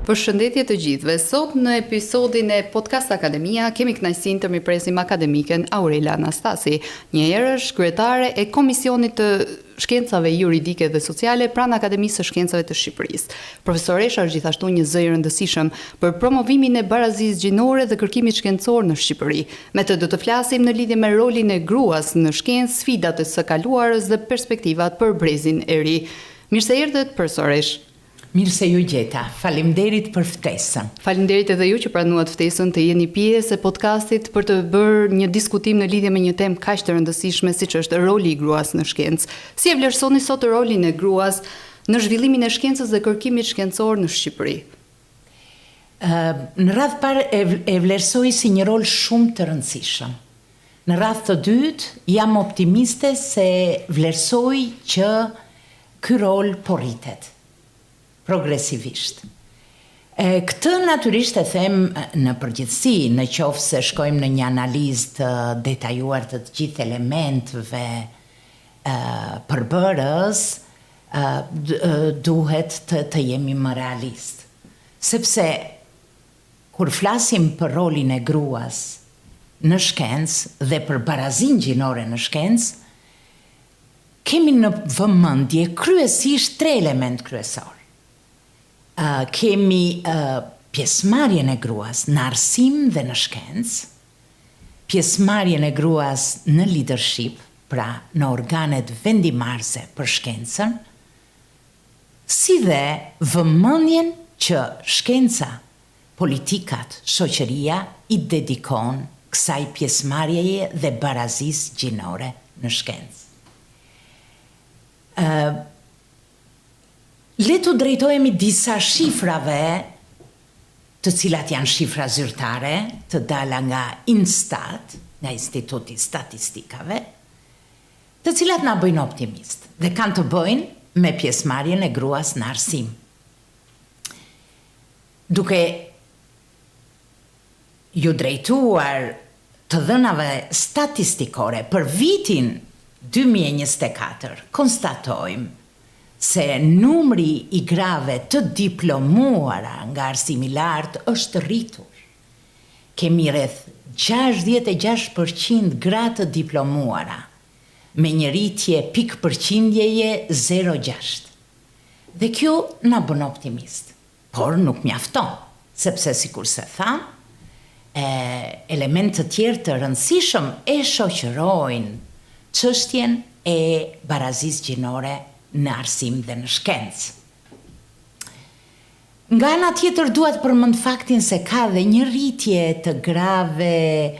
Përshëndetje të gjithëve. Sot në episodin e Podcast Akademia kemi kënaqësinë të mirpresim akademiken Aurela Anastasi, një herësh kryetare e Komisionit të Shkencave Juridike dhe Sociale pranë Akademisë së Shkencave të Shqipërisë. Profesoresha është gjithashtu një zë i rëndësishëm për promovimin e barazisë gjinore dhe kërkimit shkencor në Shqipëri. Me të do të flasim në lidhje me rolin e gruas në shkencë, sfidat e së kaluarës dhe perspektivat për brezin e ri. Mirë se erdhët, profesoresh. Mirë se ju gjeta, faleminderit për ftesën. Faleminderit edhe ju që pranuat ftesën të jeni pjesë e podcastit për të bërë një diskutim në lidhje me një temë kaq të rëndësishme siç është roli i gruas në shkencë. Si e vlerësoni sot rolin e gruas në zhvillimin e shkencës dhe kërkimit shkencor në Shqipëri? Në radhë parë e vlerësoj si një rol shumë të rëndësishëm. Në radhë të dytë jam optimiste se vlerësoj që ky rol po rritet progresivisht. Këtë natyrisht e them në përgjithësi, në qoftë se shkojmë në një analizë të detajuar të gjithë elementeve përbërës, duhet të jemi më realist. Sepse kur flasim për rolin e gruas në shkencë dhe për barazinë gjinore në shkencë, kemi në vëmendje kryesisht 3 element kryesor. Kemi pjesëmarrjen e gruas në arsim dhe në shkencë, pjesëmarrjen e gruas në leadership, pra në organet vendimarrëse për shkencën, si dhe vëmendjen që shkenca, politikat, shoqëria i dedikon kësaj pjesëmarrjeje dhe barazisë gjinore në shkencë. Le të drejtohemi disa shifrave, të cilat janë shifra zyrtare, të dala nga Instat, nga Instituti Statistikave, të cilat na bëjnë optimist dhe kanë të bëjnë me pjesëmarrjen e gruas në arsim. Duke ju drejtuar të dhënave statistikore për vitin 2024, konstatojmë se numri i grave të diplomuara nga arsimi i lartë është rritur. Kemi rreth 66% gra të diplomuara, me një rritje pikë përqindjeje 0,6. Dhe kjo na bën optimist, por nuk mjafton, sepse sikur se tham, elementë të tjerë të rëndësishëm e shoqërojnë çështjen e barazisë gjinore në arsim dhe në shkencë. Nga ana tjetër duhet përmend faktin se ka dhe një rritje të grave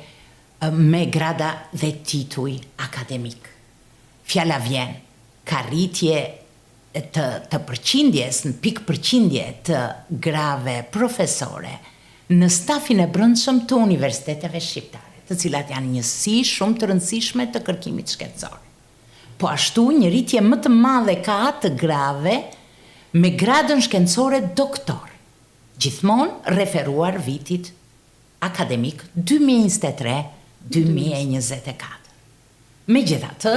me grada dhe tituj akademik. Fjala vjen, ka rritje të përqindjes, në pikë përqindje të grave profesore në stafin e brendshëm të universiteteve shqiptare, të cilat janë njësi shumë të rëndësishme të kërkimit shkencor. Po ashtu një rritje më të madhe ka atë grave me gradën shkencore doktor, gjithmonë referuar vitit akademik 2023-2024. Megjithatë,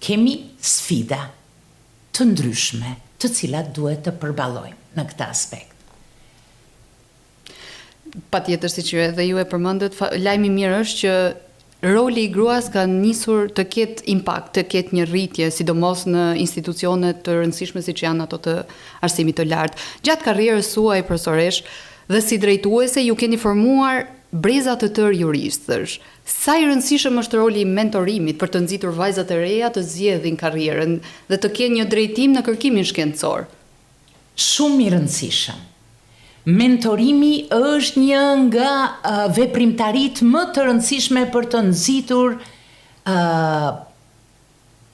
kemi sfida të ndryshme të cilat duhet të përballojmë në këtë aspekt. Patjetër, siç edhe ju e përmendët, lajmi i mirë është që roli i gruas ka nisur të ketë impakt, të ketë një rritje, sidomos në institucione të rëndësishme siç janë ato të arsimit të lartë. Gjatë karrierës suaj profesoresh dhe si drejtuese ju keni formuar breza të tërë juristësh. Sa i rëndësishëm është roli i mentorimit për të nxitur vajzat e reja të zgjedhin karrierën dhe të kenë një drejtim në kërkimin shkencor? Shumë i rëndësishëm. Mentorimi është një nga veprimtaritë më të rëndësishme për të nxitur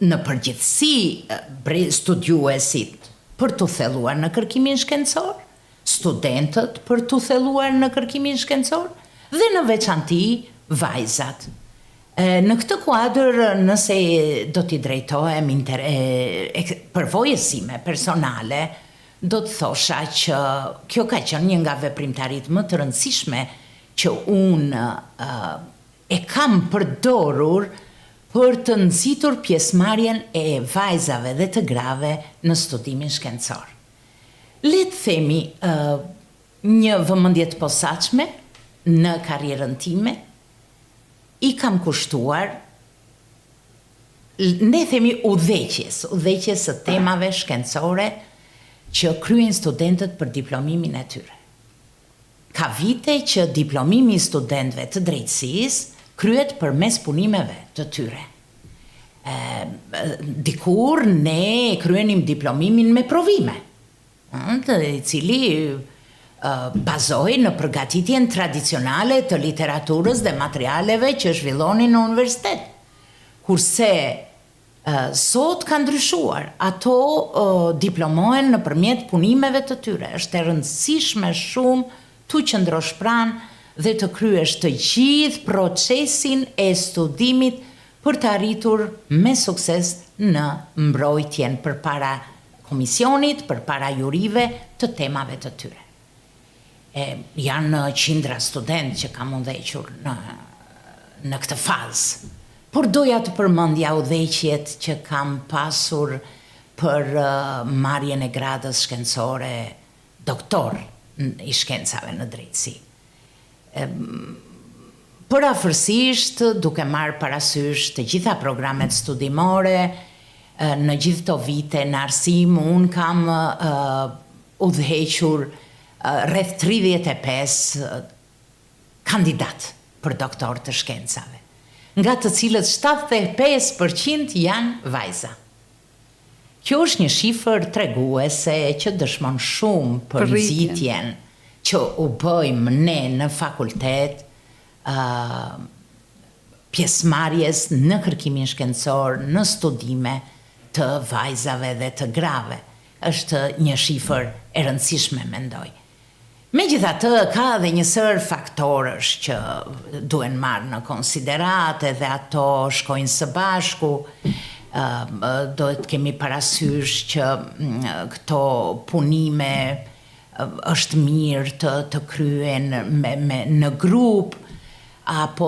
në përgjithësi studiuesit për të thelluar në kërkimin shkencor, studentët për të thelluar në kërkimin shkencor dhe në veçanti vajzat. Në këtë kuadër, nëse do t'i drejtohem përvojësime personale, do të thosha që kjo ka qenë një nga veprimtaritë më të rëndësishme që unë e kam përdorur për të nxitur pjesëmarrjen e vajzave dhe të grave në studimin shkencor. Le të themi, një vëmendje të posaçme në karrierën time, i kam kushtuar, ne themi udhëheqjes së temave shkencore që kryen studentët për diplomimin e tyre. Ka vite që diplomimi i studentëve të drejtësisë kryhet përmes punimeve të tyre. Dikur ne kryenim diplomimin me provime, i cili bazohej në përgatitjen tradicionale të literaturës dhe materialeve që zhvillonin në universitet. Kurse sot ka ndryshuar, ato diplomohen nëpërmjet punimeve të tyre. Është e rëndësishme shumë tu qëndrosh pranë dhe të kryesh të gjithë procesin e studimit për të arritur me sukses në mbrojtjen përpara komisionit, përpara jurive të temave të tyre. Janë qindra student që kam udhëhequr në këtë fazë. Por doja të përmendja udhëheqjet që kam pasur për marrjen e gradës shkencore doktor i shkencave në drejtësi. Përafërsisht, duke marrë parasysh të gjitha programet studimore, në gjithë të vite në arsim, unë kam udhëhequr rreth 35 kandidat për doktor të shkencave, nga të cilët 75% janë vajza. Kjo është një shifër treguese që dëshmon shumë për nxitjen që u bëjmë ne në fakultet, pjesëmarrjes në kërkimin shkencor, në studime të vajzave dhe të grave. Është një shifër e rëndësishme, mendoj. Megjithatë, ka edhe një sër faktorësh që duhen marrë në konsiderate dhe ato shkojnë së bashku. Do të kemi parasysh që këto punime është mirë të kryen në grup, apo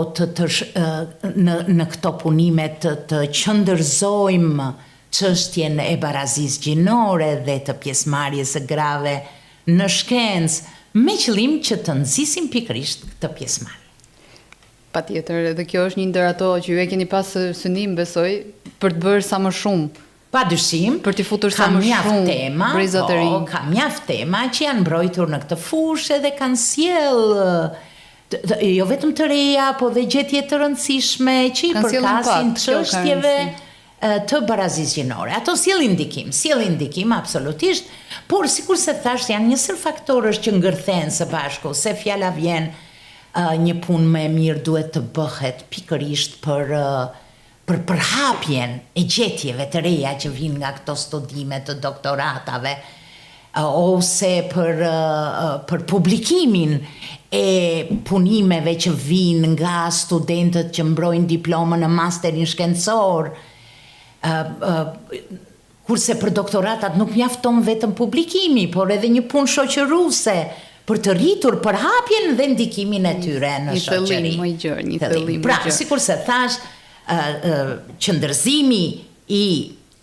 në këto punime të qëndërzojmë çështjen e barazisë gjinore dhe të pjesëmarrjes së grave në shkencë, me qëllim që të nxisim pikërisht këtë pjesëmarrje. Patjetër, dhe kjo është një ndër ato që ju e keni pas synim, besoj, për të bërë sa më shumë. Padyshim, për t'i futur sa më shumë brezat e rinj. Ka mjaft tema që janë mbrojtur në këtë fushë dhe kanë sjellë jo vetëm të reja, po dhe gjetje të rëndësishme që i përkasin çështjeve të barazisë gjinore. Ato sjellin ndikim absolutisht, por sikur se thash, janë një sër faktorësh që ngërthen së bashku, se fjala vjen një punë më e mirë duhet të bëhet pikërisht për përhapjen e gjetjeve të reja që vinë nga këto studime të doktoratave, ose për publikimin e punimeve që vinë nga studentët që mbrojnë diplomën në masterin shkencor. Kurse për doktoratat nuk mjafton vetëm publikimi, por edhe një punë shoqëruese për të rritur përhapjen dhe ndikimin e tyre në shoqëri. Një thëllim më gjërë. Pra, sikur se thash, qëndërzimi i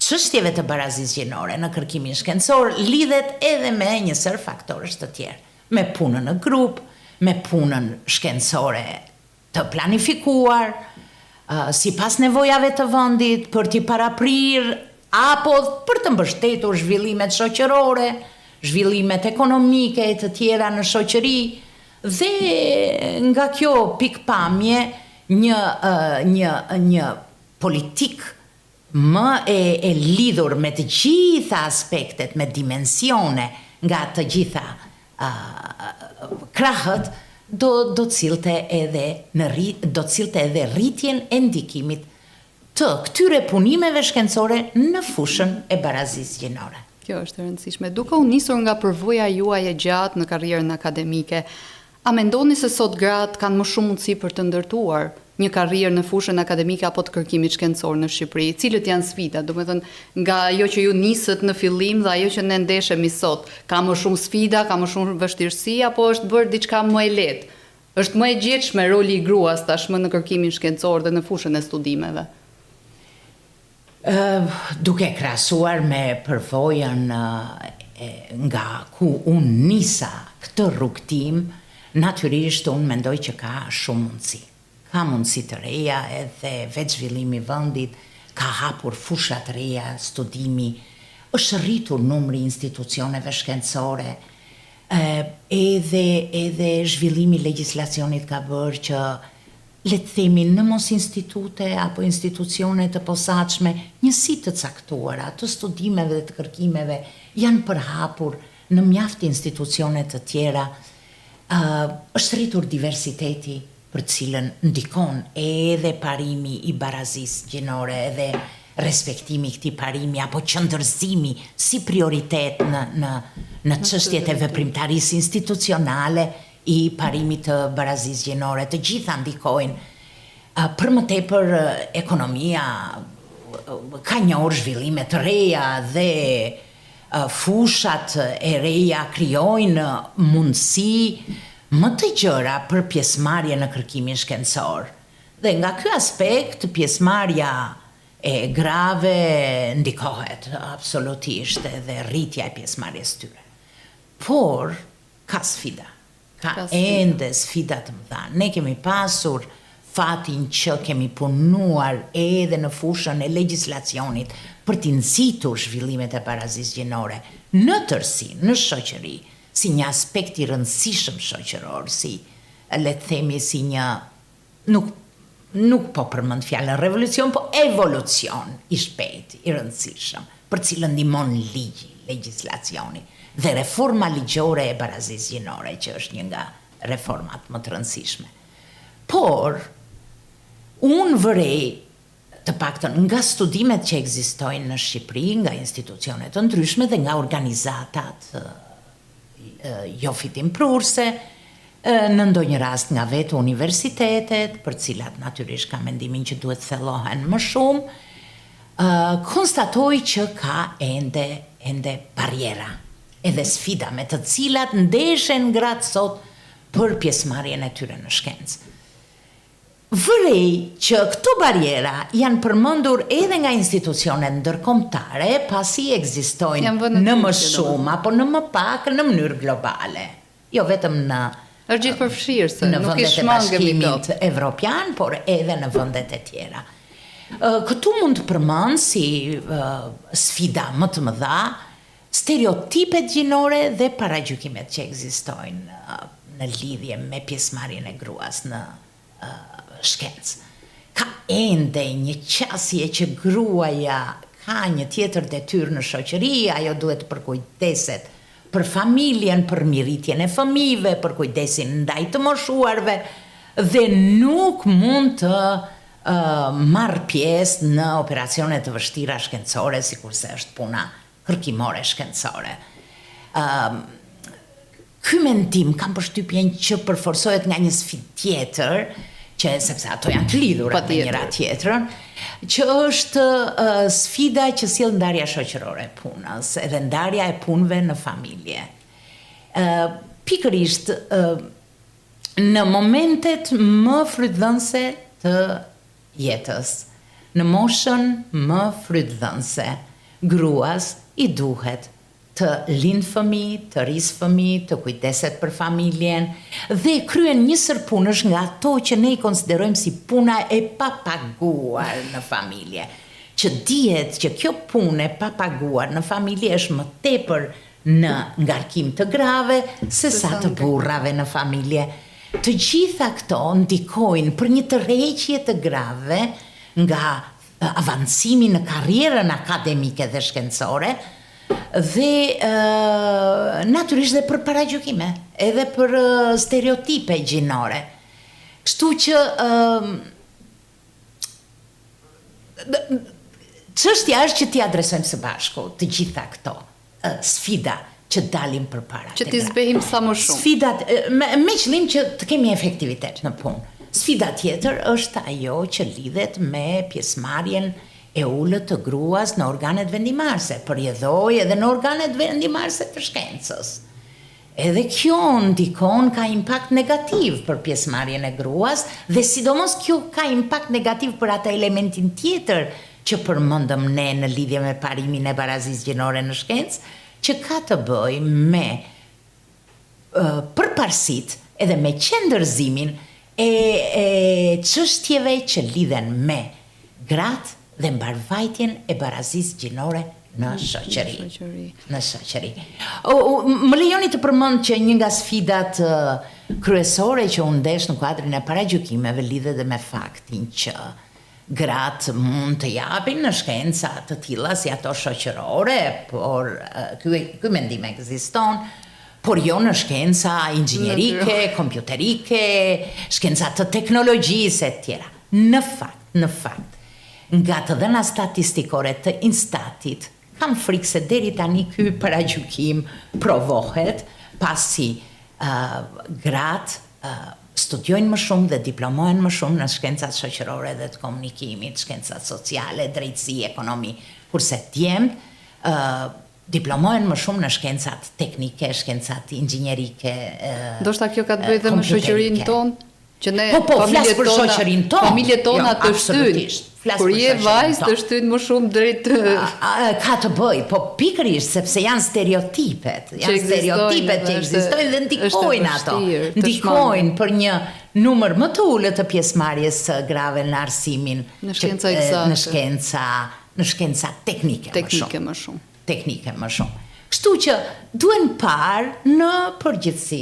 çështjeve të barazisë gjinore në kërkimin shkencor lidhet edhe me një sër faktorësh të tjerë, me punën në grup, me punën shkencore të planifikuar, sipas nevojave të vendit, për t'i paraprir apo për të mbështetur zhvillimet shoqërore, zhvillimet ekonomike e të tjera në shoqëri, dhe nga kjo pikpamje një politik më e lidhur me të gjitha aspektet, me dimensione nga të gjitha krahët, do të cilte edhe rritjen e ndikimit të këtyre punimeve shkencore në fushën e barazisë gjinore. Kjo është e rëndësishme. Duke u nisur nga përvoja juaj e gjatë në karrierën akademike, a mendoni se sot gratë kanë më shumë mundësi për të ndërtuar një karrierë në fushën akademike apo të kërkimit shkencor në Shqipëri? Cilët janë sfidat? Do me thënë, nga ajo që ju nisët në fillim dhe ajo që ne ndeshemi sot, ka më shumë sfida, ka më shumë vështirësi, apo është bërë diçka më e lehtë? Është më e gjetshme roli i gruas tashmë në kërkimin shkencor dhe në fushën e studimeve? Duke krahasuar me përvojën nga ku unë nisa këtë rrugtim, natyrisht unë mendoj që ka shumë mundësi. Ka mundësi të reja edhe vetë zhvillimi vendit, ka hapur fusha të reja, studimi, është rritur numri institucioneve shkencore, edhe zhvillimi legjislacionit ka bërë që le të themi në mos institute apo institucione të posaçme, njësi të caktuara të studimeve dhe të kërkimeve janë përhapur në mjaft institucione të tjera. Është rritur diversiteti për cilën ndikon edhe parimi i barazisë gjinore, edhe respektimi këtij parimi apo qëndërzimi si prioritet në çështjet e veprimtarisë institucionale i parimit të barazisë gjinore. Të gjitha ndikojnë. Për më tepër ekonomia ka njohur zhvillime të reja dhe fushat e reja krijojnë mundësi më të gjëra për pjesëmarrje në kërkimin shkencor. Dhe nga ky aspekt pjesëmarrja e grave ndikohet absolutisht edhe rritja e pjesëmarrjes tyre. Por ka sfida. Ka ende sfida të mëdha. Ne kemi pasur fatin që kemi punuar edhe në fushën e legjislacionit për t'i nxitur zhvillimet e barazisë gjinore në tërësi, në shoqëri, si një aspekt i rëndësishëm shoqëror, si le të themi si një nuk po përmend fjalën revolucion, po evolucion i shpejt, i rëndësishëm, për cilën ndihmon legjislacioni. Dhe reforma ligjore e barazisë gjinore, që është një nga reformat më të rëndësishme. Por, unë vërej, të paktën nga studimet që ekzistojnë në Shqipëri, nga institucionet të ndryshme dhe nga organizatat jo fitimprurse, në ndonjë rast nga vetë universitetet, për cilat natyrisht ka mendimin që duhet thellohen më shumë, konstatoj që ka ende barjera edhe sfida me të cilat ndeshen gratë sot për pjesëmarrjen e tyre në shkencë. Vërej që këto barjera janë përmendur edhe nga institucionet ndërkombëtare, pasi ekzistojnë në më shumë apo në më pak në mënyrë globale. Jo vetëm në gjithëpërfshirëse, në vendet e Bashkimit Evropian, por edhe në vendet e tjera. Këtu mund të përmend si sfida më të mëdha stereotipet gjinore dhe paragjykimet që ekzistojnë në lidhje me pjesëmarrjen e gruas në shkencë. Ka ende një qasje që gruaja ka një tjetër detyrë në shoqëri, ajo duhet të përkujdeset për familjen, për mirëritjen e fëmijëve, për kujdesin ndaj të moshuarve dhe nuk mund të marrë pjesë në operacione të vështira shkencore, sikurse është puna kërkimore shkencore. Ky mendim kam përshtypjen që përforsohet nga një sfidë tjetër, që sepse ato janë të lidhura me njëra tjetrën, që është sfida që sjell ndarja shoqërore e punës, edhe ndarja e punëve në familje. Pikërisht në momentet më frytdhënëse të jetës, në moshën më frytdhënëse, gruas i duhet të lind fëmijë, të rrisë fëmijë, të kujdeset për familjen dhe kryen njësër punësh nga ato që ne i konsiderojmë si puna e papaguar në familje. Që dihet që kjo punë e papaguar në familje është më tepër në ngarkim të grave se sa të burrave në familje. Të gjitha këto ndikojnë për një tërheqje të grave nga avancimi në karrierën akademike dhe shkencore, dhe natyrisht dhe për paragjykime, edhe për stereotipe gjinore. Kështu që çështja është që t'i adresojmë së bashku të gjitha këto sfida që dalim përpara. Që t'i zbehim sa më shumë. Sfidat me qëllim që të kemi efektivitet në punë. Sfida tjetër është ajo që lidhet me pjesëmarrjen e ullët të gruas në organet vendimarrëse, përjedhoj edhe në organet vendimarrëse të shkencës. Edhe kjo ndikon ka impakt negativ për pjesëmarrjen e gruas dhe sidomos kjo ka impakt negativ për atë elementin tjetër që përmendëm ne në lidhje me parimin e barazisë gjinore në shkencë, që ka të bëj me përparësit edhe me qendërzimin e çështjeve që lidhen me gratë dhe mbarvajtjen e barazisë gjinore në shoqëri. Në shoqëri. Më lejoni të përmend që një nga sfidat kryesore që u ndesh në kuadrin e paragjykimeve lidhet me faktin që gratë mund të japin në shkenca të tilla si ato shoqërore, por ky mendim ekziston, por jo në shkenca inxhinierike, kompjuterike, shkenca të teknologjisë e tjera. Në fakt, nga të dhëna statistikore të Instatit, kam frikë se deri tani ky paragjykim provohet, pasi gratë studiojnë më shumë dhe diplomohen më shumë në shkencat shoqërore dhe të komunikimit, shkencat sociale, drejtësi, ekonomi, kurse djemt diplomohen më shumë në shkencat teknike, shkencat inxhinierike, ndoshta kjo ka të bëjë dhe me shoqërinë tonë, që ne flas për shoqërinë tonë. Familjet tona të shtyn. Kur je vajzë të shtyn më shumë drejt ka të bëj, po pikërisht sepse janë stereotipet që ekzistojnë dhe ndikojnë ato. Ndikojnë për një numër më të ulët të pjesëmarrjes së grave në arsimin në shkenca eksakte. Në shkenca teknike më shumë. Teknike më shumë. Kështu që duen parë në përgjithësi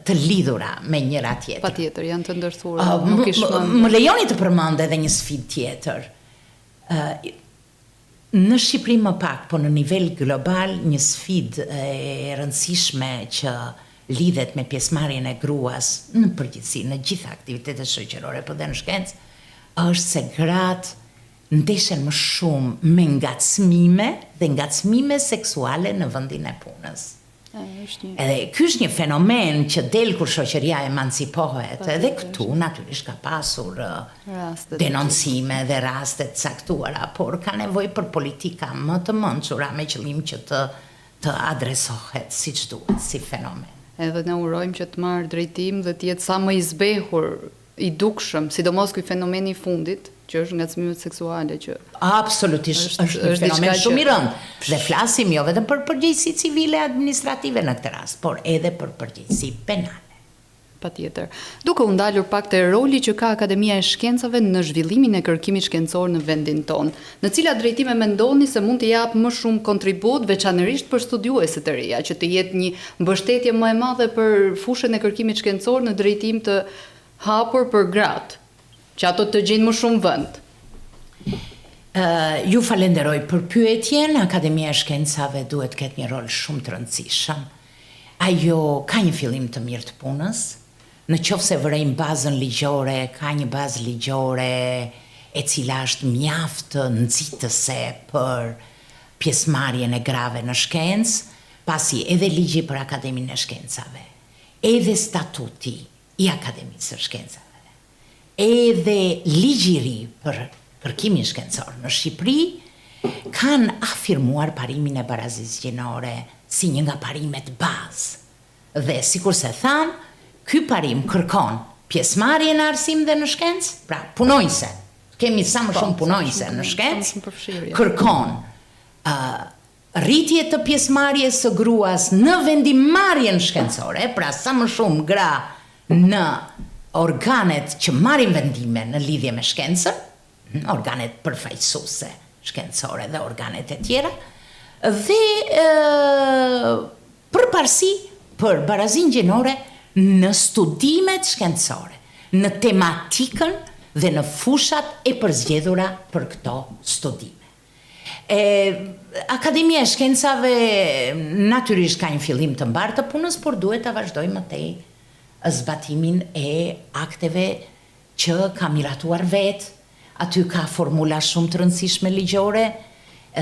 të lidhura me njëra tjetër. Patjetër, janë të ndërthur. Më lejoni të përmend edhe një sfidë tjetër. Në Shqipëri më pak, po në nivel global, një sfidë e rëndësishme që lidhet me pjesëmarrjen e gruas në përgjithësi në gjitha aktivitetet shoqërore, po dhe në shkencë, është se gratë ndeshen më shumë me ngacmime dhe ngacmime seksuale në vendin e punës. Edhe ky është një fenomen që del kur shoqëria emancipohet, edhe këtu natyrisht ka pasur denoncime dhe raste të caktuara, por ka nevojë për politika më të mençura me qëllim që të adresohet siç duhet si fenomen. Edhe ne urojmë që të marrë drejtim dhe të jetë sa më i zbehur, i dukshëm, sidomos ky fenomeni i fundit, që është ngacmimet seksuale që absolutisht është një fenomen shumë i rëndë. Dhe flasim jo vetëm për përgjegjësi civile administrative në këtë rast, por edhe për përgjegjësi penale. Patjetër. Duke u ndalur pak te roli që ka Akademia e Shkencave në zhvillimin e kërkimit shkencor në vendin tonë, në cilat drejtime mendoni se mund të jap më shumë kontribut, veçanërisht për studiuesit e reja, që të jetë një mbështetje më e madhe për fushën e kërkimit shkencor në drejtim të hapur për gratë, që ato të gjenë më shumë vend. Ju falenderoj për pyetjen. Akademia e Shkencave duhet të ketë një rol shumë të rëndësishëm. Ajo ka një fillim të mirë të punës, në qoftë se vërejmë bazën ligjore, ka një bazë ligjore e cila është mjaft nxitëse për pjesëmarrjen e grave në shkencë, pasi edhe ligji për Akademinë e Shkencave, edhe statuti i Akademisë së Shkencave, edhe ligji i ri për kërkimin shkencor në Shqipëri kanë afirmuar parimin e barazisë gjinore si një nga parimet bazë. Dhe sikur se tham, ky parim kërkon pjesëmarrje në arsim dhe në shkencë, pra punonjëse. Kemi sa më shumë punonjëse në shkencë, kërkon rritje të pjesëmarrjes së gruas në vendimarrjen shkencore, pra sa më shumë gra në organet që marrin vendime në lidhje me shkencën, organet përfaqësuese shkencore dhe organet e tjera, dhe përparësi për barazinë gjinore në studimet shkencore, në tematikën dhe në fushat e përzgjedhura për këto studime. Akademia e Shkencave natyrisht ka një fillim të mbarë të punës, por duhet ta vazhdojmë më tej zbatimin e akteve që ka miratuar vetë. Aty ka formula shumë të rëndësishme ligjore,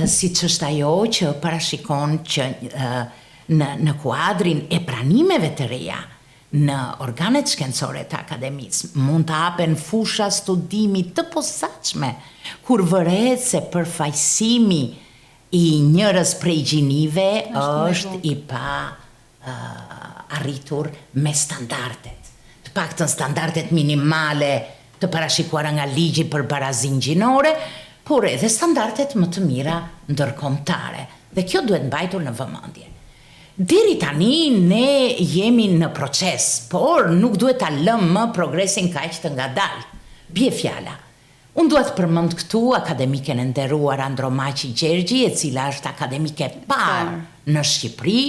siç është ajo që parashikon që në kuadrin e pranimeve të reja në organet shkencore të akademisë mund të hapen fusha studimi të posaçme, kur vërehet se përfaqësimi i njërës prej gjinive është i pa arritur me standardet. Të paktën standardet minimale të parashikuara nga ligji për barazinë gjinore, por edhe standardet më të mira ndërkombëtare. Dhe kjo duhet mbajtur në vëmendje. Deri tani ne jemi në proces, por nuk duhet ta lëmë më progresin kaq të ngadalë. Bie fjala. Unë duhet përmend këtu akademiken e nderuar Andromaçi Gjergji, e cila është akademike parë në Shqipëri,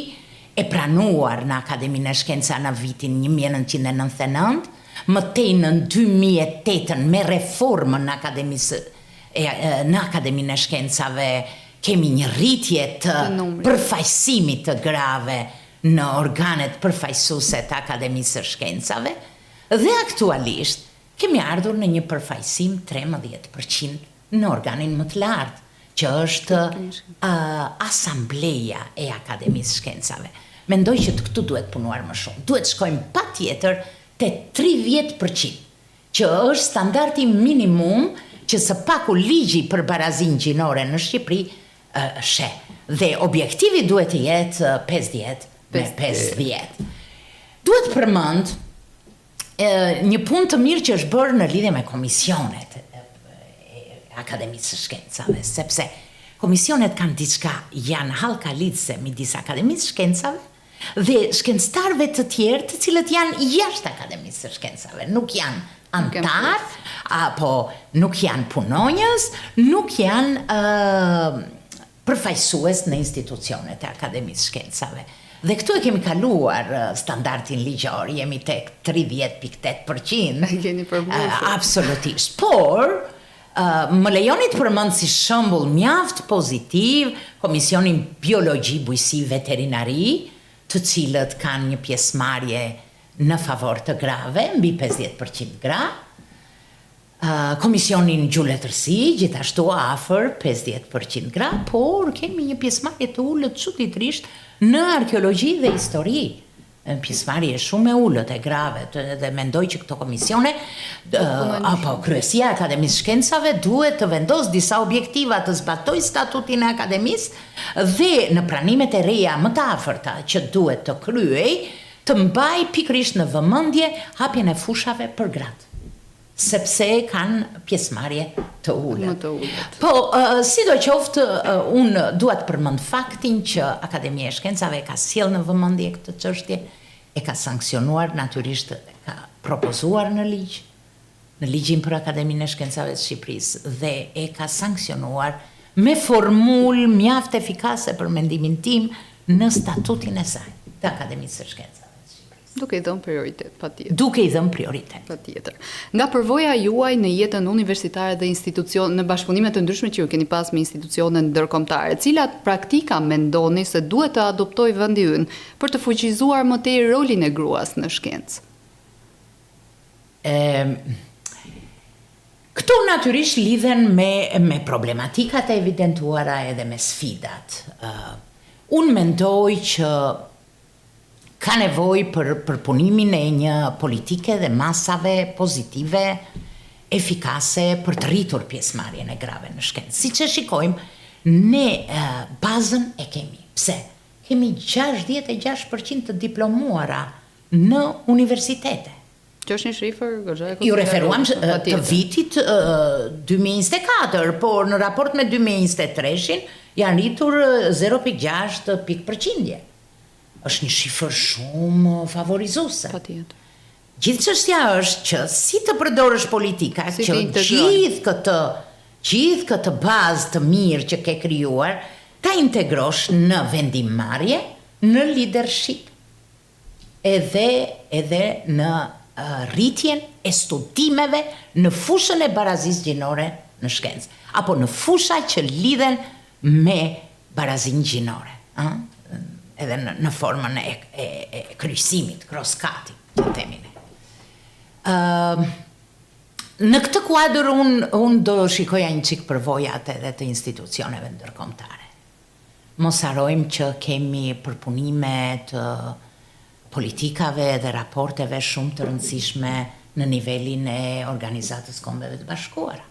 e pranuar në Akademinë e Shkenca në vitin 1999, mëtej në 2008 me reformën në Akademinë e Shkencave kemi një rritje të përfaqësimit të grave në organet përfaqësuese të Akademisë së Shkencave dhe aktualisht kemi ardhur në një përfaqësim 13% në organin më të lartë, që është Asambleja e Akademisë së Shkencave. Mendoj që këtu duhet punuar më shumë. Duhet shkojmë patjetër te 30%, që është standardi minimum që së paku ligji për barazinë gjinore në Shqipëri she. Dhe objektivi duhet të jetë 50 me 50. Duhet përmend një punë të mirë që është bërë në lidhje me komisionet e Akademisë së Shkencave, sepse komisionet kanë diçka, janë hallkalitse midis Akademisë së Shkencave dhe shkencëtarëve të tjerë të cilët janë jashtë Akademisë së Shkencave, nuk janë antar, apo nuk janë punonjës, nuk janë përfaqësues në institucionet e Akademisë Shkencave. Dhe këtu e kemi kaluar standardin ligjor, jemi tek 30.8%. Keni përmbusur. Absolutisht. Por, më lejoni të përmend si shembull mjaft pozitiv Komisionin Biologji, Bujqësi, Veterinari, të cilët kanë një pjesëmarrje në favor të grave, mbi 50% gra. Komisionin Gjuletërsi, gjithashtu afër 50% gra, por kemi një pjesëmarrje të ulët çuditërisht në arkeologji dhe histori. Pjesëmarrje shumë e ulët e grave, dhe mendoj që këto komisione, apo kryesia e Akademisë së Shkencave duhet të vendosë disa objektiva, të zbatoj statutin e Akademisë dhe në pranimet e reja më të afërta që duhet të kryej, të mbaj pikërisht në vëmendje hapjen e fushave për gratë, sepse kanë pjesëmarrje të ulët. Po, sidoqoftë, unë duhet përmend faktin që Akademia e Shkencave ka sjellë në vëmendje këtë çështje, e ka sankcionuar natyrisht, e ka propozuar në ligjin për Akademinë e Shkencave të Shqipërisë dhe e ka sankcionuar me formulë mjaft efikase për mendimin tim në statutin e saj të Akademisë së Shkencave. Duke i dhënë prioritet, patjetër. Duke i dhënë prioritet. Patjetër. Nga përvoja juaj në jetën universitare dhe në bashkëpunime të ndryshme që ju keni pas me institucione ndërkombëtare, cilat praktika mendoni se duhet të adoptojë vendi ynë për të fuqizuar më tej rolin e gruas në shkencë? Këto natyrisht lidhen me problematikat e evidentuara edhe me sfidat. Unë mendoj që ka nevojë për punimin e një politike dhe masave pozitive, efikase për të rritur pjesëmarrjen e grave në shkencë. Siç e shikojmë, ne bazën e kemi. Pse? Kemi 66% të diplomuara në universitete. Që është një shifër goxha e Ju referuam të vitit 2024, por në raport me 2023-shin janë rritur 0.6 pikë%. Është një shifër shumë favorizuese. Patjetër. Gjithçështja është që si të përdorësh politika që gjithë këtë bazë të mirë që ke krijuar, ta integrosh në vendimmarrje, në leadership, edhe në rritjen e studimeve në fushën e barazisë gjinore në shkencë, apo në fusha që lidhen me barazinë gjinore, edhe në formën e kryqësimit, cross-cutting, që themine. Në këtë kuadër unë do shikoja një çik përvojat edhe të institucioneve ndërkombëtare. Mos harrojmë që kemi përpunime të politikave dhe raporteve shumë të rëndësishme në nivelin e Organizatës Kombeve të Bashkuara,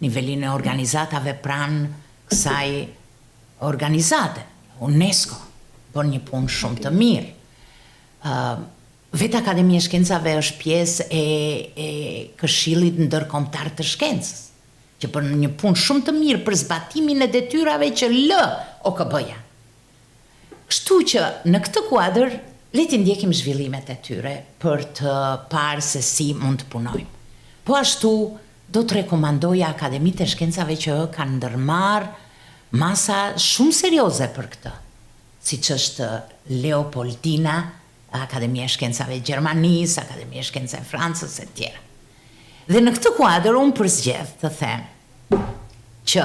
nivelin e organizatave pranë kësaj organizate, UNESCO, bën një punë shumë të mirë. Vetë Akademia e Shkencave është pjesë e Këshillit Ndërkombëtar të Shkencës, që bën një punë shumë të mirë për zbatimin e detyrave që lë OKB-ja. Kështu që në këtë kuadër, le të ndjekim zhvillimet e tyre për të parë se si mund të punojmë. Po ashtu, do të rekomandoja Akademitë e Shkencave që kanë ndërmarrë masa shumë serioze për këtë, siç është Leopoldina, Akademia e Shkencave e Gjermanisë, Akademia e Shkencave e Francës e tjera. Dhe në këtë kuadër unë përzgjedh të them që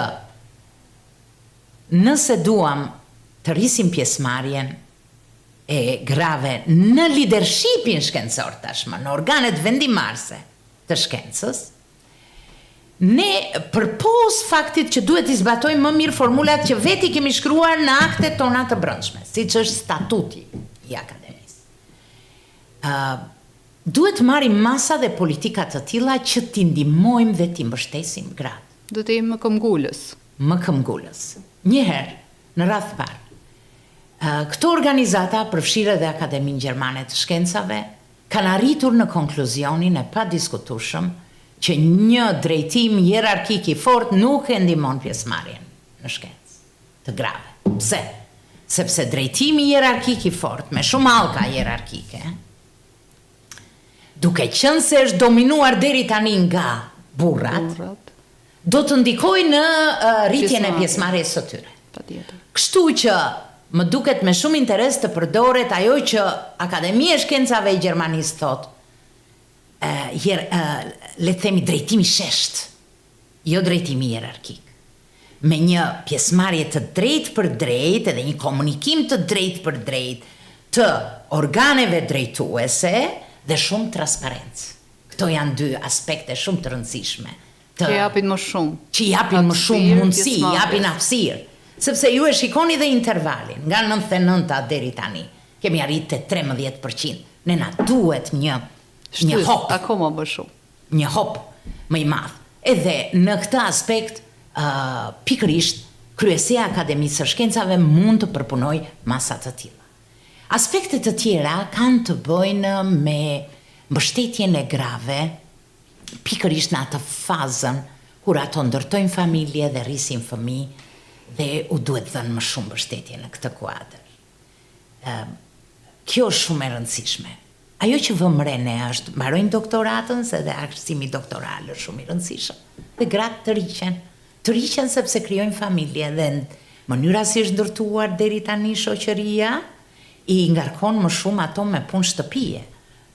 nëse duam të rrisim pjesëmarrjen e grave në lidershipin shkencor tashmë, në organet vendimarrëse të shkencës, ne përpos faktit që duhet i zbatojmë më mirë formulat që veti kemi shkruar në aktet tona të brendshme, siç është statuti i akademisë. Duhet marrim masa dhe politika të tilla që t'i ndihmojmë dhe t'i mbështesim gratë. Do të jemi më këmbgulës. Më këmbgulës. Njëherë, në radhë parë, këto organizata, përfshirë dhe Akademinë Gjermane të Shkencave, kanë arritur në konkluzionin e padiskutueshëm që një drejtim hierarkik i fortë nuk e ndihmon pjesëmarrjen në shkencë të grave. Pse? Sepse drejtimi hierarkik i fortë me shumë hallka hierarkike, duke qenë se është dominuar deri tani nga burrat, do të ndikojë në rritjen e pjesëmarrjes së tyre. Patjetër. Kështu që më duket me shumë interes të përdoret ajo që Akademia e Shkencave e Gjermanisë thotë, le të themi drejtimi shesht, jo drejtimi hierarkik. Me një pjesëmarrje të drejtë për drejtë edhe një komunikim të drejtë për drejtë të organeve drejtuese dhe shumë transparencë. Këto janë dy aspekte shumë të rëndësishme. Që japin më shumë. Që japin më shumë mundësi, japin hapësirë. Sepse ju e shikoni dhe intervalin, nga 99 deri tani, kemi arritë te 13%. Ne na duhet një hop. Akoma më shumë. Një hop më i madh. Edhe në këtë aspekt, pikërisht, Kryesia e Akademisë së Shkencave mund të përpunojë masa të tilla. Aspektet të tjera kanë të bëjnë me mbështetjen e grave, pikërisht në atë fazën kur ato ndërtojnë familje dhe rrisin fëmijë, dhe u duhet dhënë më shumë mbështetje në këtë kuadër. Kjo është shumë e rëndësishme. Ajo që vëmë re ne është mbarojnë doktoratën, se dhe arsimi doktoral është shumë i rëndësishëm. Dhe gratë të rriqen sepse krijojnë familje dhe mënyra si është ndërtuar deri tani shoqëria i ngarkon më shumë ato me punë shtëpie.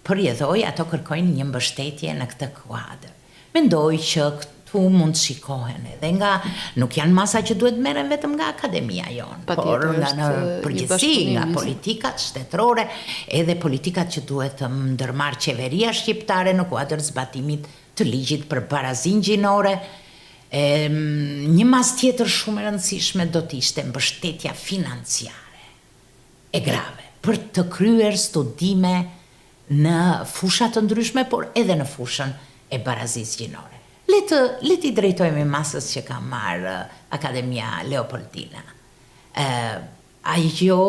Përjedhoj ato kërkojnë një mbështetje në këtë kuadër. Mendoj që këtu mund të shikohen edhe nga, nuk janë masa që duhet merren vetëm nga akademia jonë, por nga në përgjithësi, nga politikat shtetërore, edhe politikat që duhet të ndërmarrë qeveria shqiptare në kuadër zbatimit të ligjit për barazinë gjinore. Një mas tjetër shumë e rëndësishme do të ishte mbështetja financiare e grave për të kryer studime në fusha të ndryshme, por edhe në fushën e barazisë gjinore. Le t'i drejtojmë masës që ka marrë Akademia Leopoldina. Ajo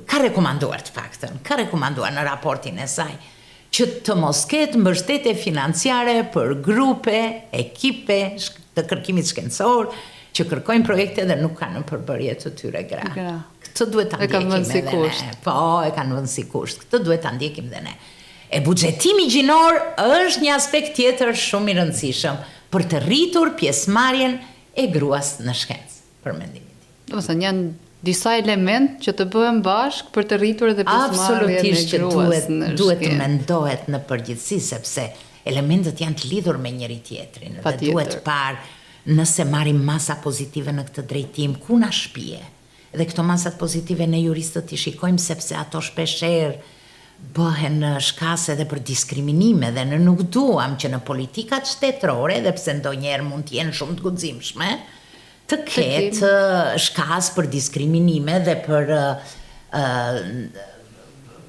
ka rekomanduar të paktën, ka rekomanduar në raportin e saj që të mos ketë mbështetje financiare për grupe, ekipe të kërkimit shkencor që kërkojnë projekte dhe nuk kanë në përbërje të tyre gra. Këtë duhet ta ndjekim edhe ne. Po, e kanë vënë si kusht. Këtë duhet ta ndjekim dhe ne. E buxhetimi gjinor është një aspekt tjetër shumë i rëndësishëm për të rritur pjesëmarrjen e gruas në shkencë, për mendimin tim. Domethënë janë disa element që të bëhen bashkë për të rritur edhe pjesëmarrjen e gruas në shkencë. Duhet të mendohet në përgjithësi sepse elementet janë të lidhur me njëri tjetrin dhe duhet parë nëse marrim masa pozitive në këtë drejtim, ku na shpije. Dhe këto masat pozitive ne juristët i shikojmë sepse ato shpeshherë bëhen shkas edhe për diskriminime dhe ne nuk duam që në politikat shtetërore, edhe pse ndonjëherë mund të jenë shumë të guximshme, të ketë shkas për diskriminime dhe për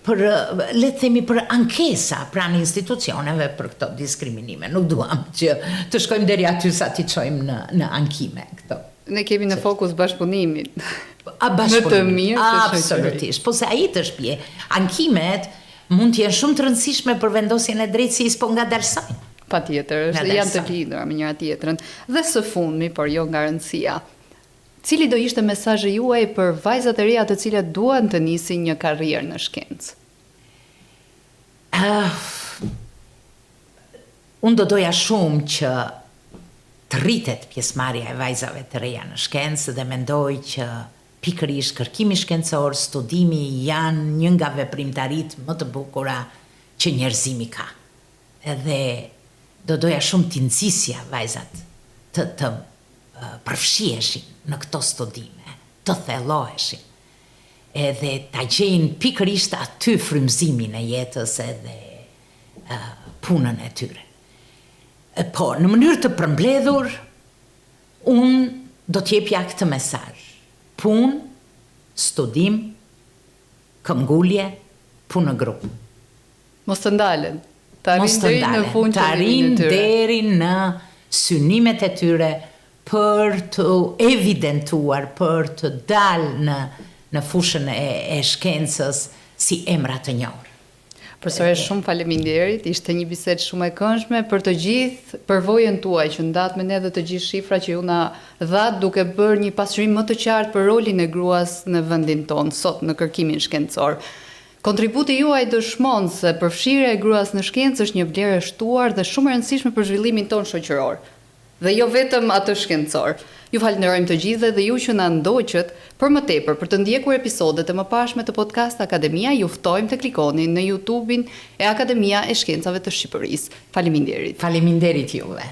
le të themi për ankesa pranë institucioneve për këto diskriminime. Nuk duam që të shkojmë deri aty sa t'i çojmë në ankime këto. Ne kemi në fokus bashkëpunimin. Në të mirë, absolutisht. Po se ai të shpje, ankimet mund të jenë shumë të rëndësishme për vendosjen e drejtësisë, po ngadalsojnë. Patjetër, janë të lidhura me njëra tjetrën. Dhe së fundmi, por jo nga rëndësia, Cili do ishte mesazhi juaj për vajzat e reja të cilat duan të nisin një karrierë në shkencë? Unë do doja shumë që të rritet pjesëmarrja e vajzave të reja në shkencë dhe mendoj që pikërisht kërkimi shkencor, studimi janë një nga veprimtaritë më të bukura që njerëzimi ka. Edhe do doja shumë të nxisja vajzat të përfshiheshin në këto studime, të thelloheshin, edhe ta gjejnë pikërisht aty frymëzimin e jetës edhe punën e tyre. Po, në mënyrë të përmbledhur, unë do t'jepja këtë mesazh. Punë, studim, këmbgulje, punë në grup. Mos të ndalen. Të arrin deri në synimet e tyre për të evidentuar, për të dalë në fushën e shkencës si emra të njohur. Profesore, shumë faleminderit, ishte një bisedë shumë e këndshme për të gjithë përvojën tuaj që ndat me ne dhe të gjithë shifra që ju na dhat duke bërë një pasqyrim më të qartë për rolin e gruas në vendin tonë sot në kërkimin shkencor. Kontributi juaj dëshmon se përfshirja e gruas në shkencë është një vlerë e shtuar dhe shumë e rëndësishme për zhvillimin tonë shoqëror, dhe jo vetëm atë shkencor. Ju falenderojmë të gjithëve dhe ju që na ndoqët. Për më tepër, për të ndjekur episodet e mëparshme të podcast Akademia, ju ftojmë të klikoni në YouTube-in e Akademia e Shkencave të Shqipërisë. Faleminderit. Faleminderit juve.